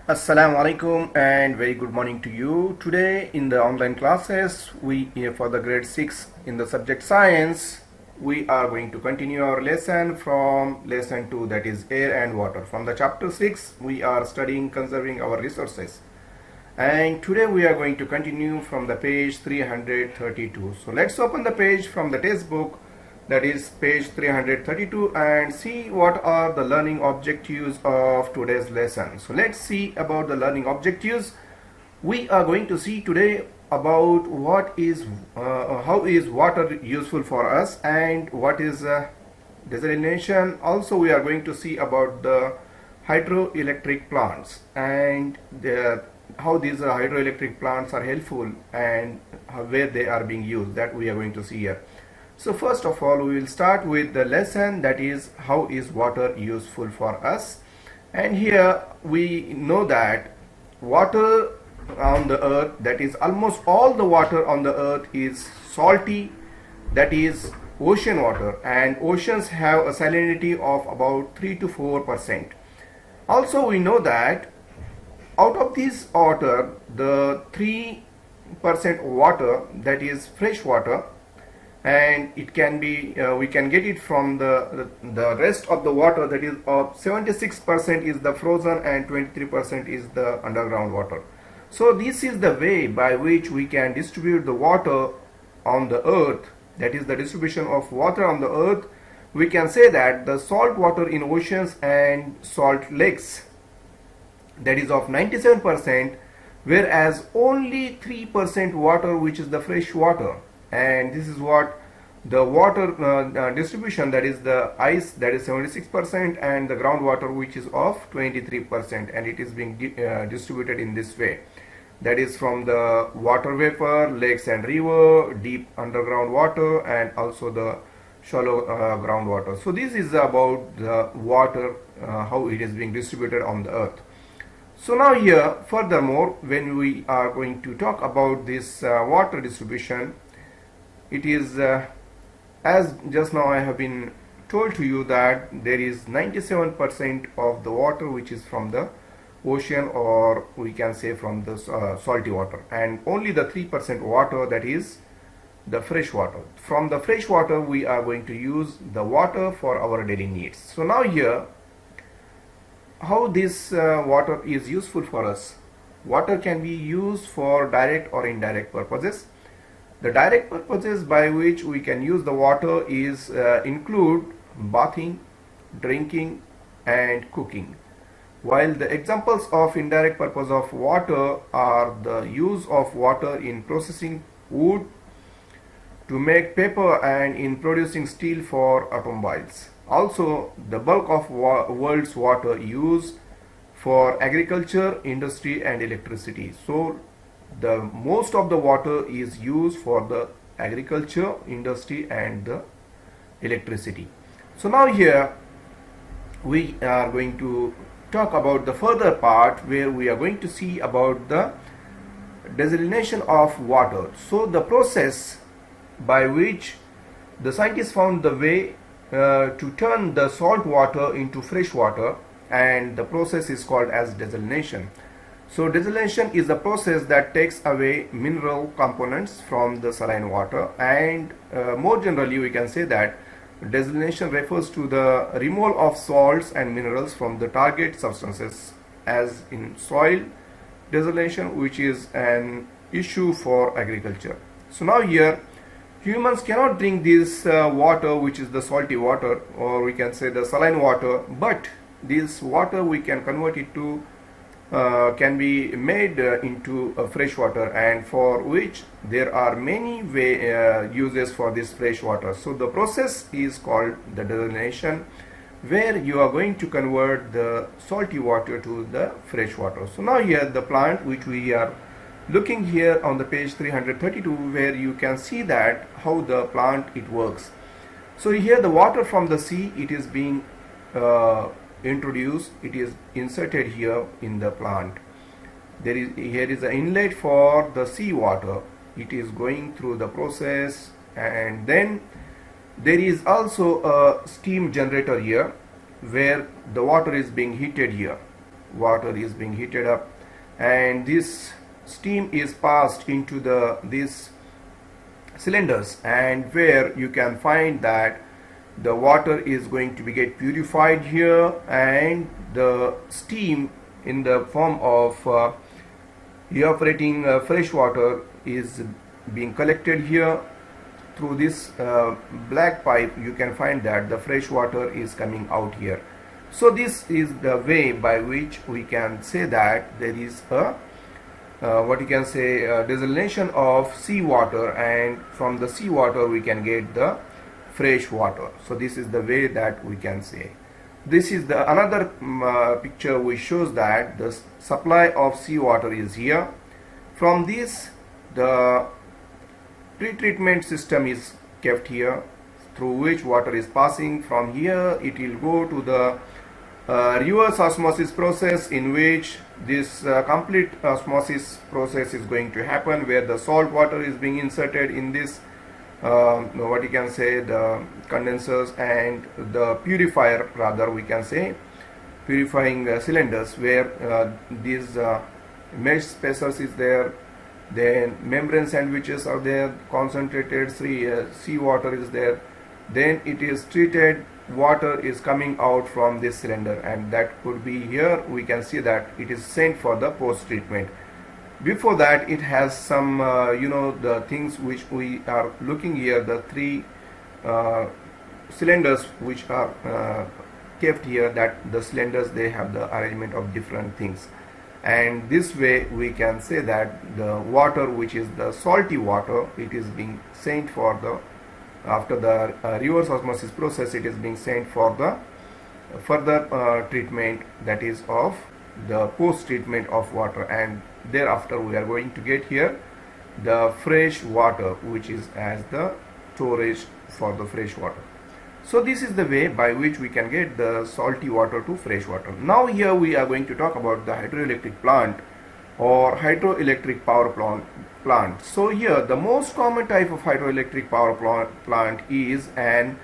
Assalamu alaikum and very good morning to you. Today in the online classes, for the grade 6 in the subject science, we are going to continue our lesson from lesson 2, that is air and water. From the chapter 6, we are studying conserving our resources. And today we are going to continue from the page 332. So let's open the page from the textbook, that is page 332, and see what are the learning objectives of today's lesson. So let's see about the learning objectives. We are going to see today about how is water useful for us and what is desalination. Also we are going to see about the hydroelectric plants and how these hydroelectric plants are helpful and where they are being used, that we are going to see here. So first of all, we will start with the lesson, that is how is water useful for us. And here we know that water on the earth, that is almost all the water on the earth is salty, that is ocean water, and oceans have a salinity of about 3 to 4%. Also we know that out of this water, the 3% water, that is fresh water, and it can be we can get it from the rest of the water, that is 76% is the frozen and 23% is the underground water. So this is the way by which we can distribute the water on the earth, that is the distribution of water on the earth. We can say that the salt water in oceans and salt lakes, that is of 97%, whereas only 3% water which is the fresh water. And this is what the water distribution, that is the ice, that is 76%, and the groundwater which is of 23%, and it is being distributed in this way, that is from the water vapor, lakes and river, deep underground water, and also the shallow groundwater. So this is about the water, how it is being distributed on the earth. So now here, furthermore, when we are going to talk about this water distribution, it is as just now I have been told to you that there is 97% of the water which is from the ocean, or we can say from the salty water, and only the 3% water, that is the fresh water. From the fresh water we are going to use the water for our daily needs. So now here, how this water is useful for us. Water can be used for direct or indirect purposes. The direct purposes by which we can use the water is include bathing, drinking, and cooking. While the examples of indirect purpose of water are the use of water in processing wood to make paper and in producing steel for automobiles. Also, the bulk of world's water used for agriculture, industry, and electricity. So the most of the water is used for the agriculture, industry, and the electricity. So now here we are going to talk about the further part, where we are going to see about the desalination of water. So the process by which the scientists found the way to turn the salt water into fresh water, and the process is called as desalination. So desalination is a process that takes away mineral components from the saline water, and more generally we can say that desalination refers to the removal of salts and minerals from the target substances, as in soil desalination, which is an issue for agriculture. So now here, humans cannot drink this water which is the salty water, or we can say the saline water, but this water we can convert it to can be made into fresh water, and for which there are many uses for this fresh water. So the process is called the desalination, where you are going to convert the salty water to the fresh water. So now here the plant which we are looking here on the page 332, where you can see that how the plant it works. So here the water from the sea, it is being introduced, it is inserted here in the plant. Here is an inlet for the sea water. It is going through the process, and then there is also a steam generator here, where the water is being heated here. water is being heated up, and this steam is passed into these cylinders, and where you can find that the water is going to be get purified here, and the steam in the form of evaporating fresh water is being collected here through this black pipe. You can find that the fresh water is coming out here. So this is the way by which we can say that there is a desalination of seawater, and from the seawater we can get the fresh water. So this is the way that we can say. This is the another picture which shows that the supply of seawater is here. From this, the pre-treatment system is kept here, through which water is passing. From here it will go to the reverse osmosis process, in which this complete osmosis process is going to happen, where the salt water is being inserted in this the condensers, and the purifier, rather we can say purifying cylinders, where these mesh spacers is there, then membrane sandwiches are there, concentrated seawater is there, then it is treated, water is coming out from this cylinder, and that could be here. We can see that it is sent for the post treatment. Before that, it has some the things which we are looking here, the three cylinders which are kept here, that the cylinders, they have the arrangement of different things, and this way we can say that the water, which is the salty water, it is being sent for the, after the reverse osmosis process, it is being sent for the further treatment, that is of the post treatment of water, and thereafter we are going to get here the fresh water, which is as the storage for the fresh water. So this is the way by which we can get the salty water to fresh water. Now here we are going to talk about the hydroelectric plant or hydroelectric power plant. So here the most common type of hydroelectric power plant is an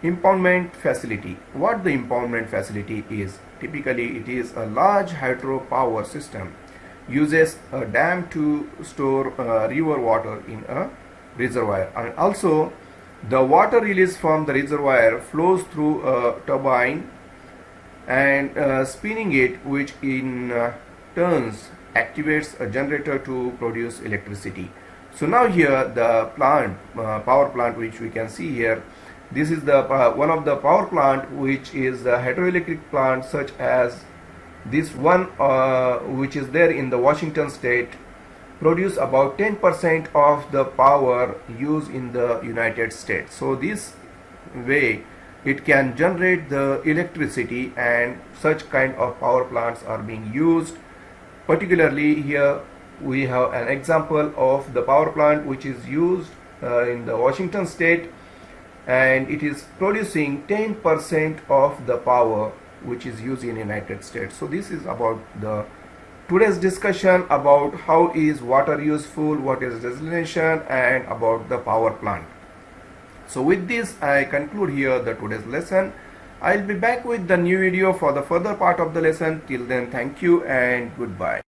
impoundment facility. What the impoundment facility is? Typically it is a large hydropower system, uses a dam to store river water in a reservoir, and also the water released from the reservoir flows through a turbine and spinning it, which in turns activates a generator to produce electricity. So now here the plant, power plant, which we can see here, this is the one of the power plant which is a hydroelectric plant, such as this one which is there in the Washington state, produce about 10% of the power used in the United States. So this way it can generate the electricity, and such kind of power plants are being used. Particularly here we have an example of the power plant which is used in the Washington state, and it is producing 10% of the power which is used in United States. So this is about the today's discussion about how is water useful, what is desalination, and about the power plant. So with this I conclude here the today's lesson. I'll be back with the new video for the further part of the lesson. Till then, thank you and goodbye.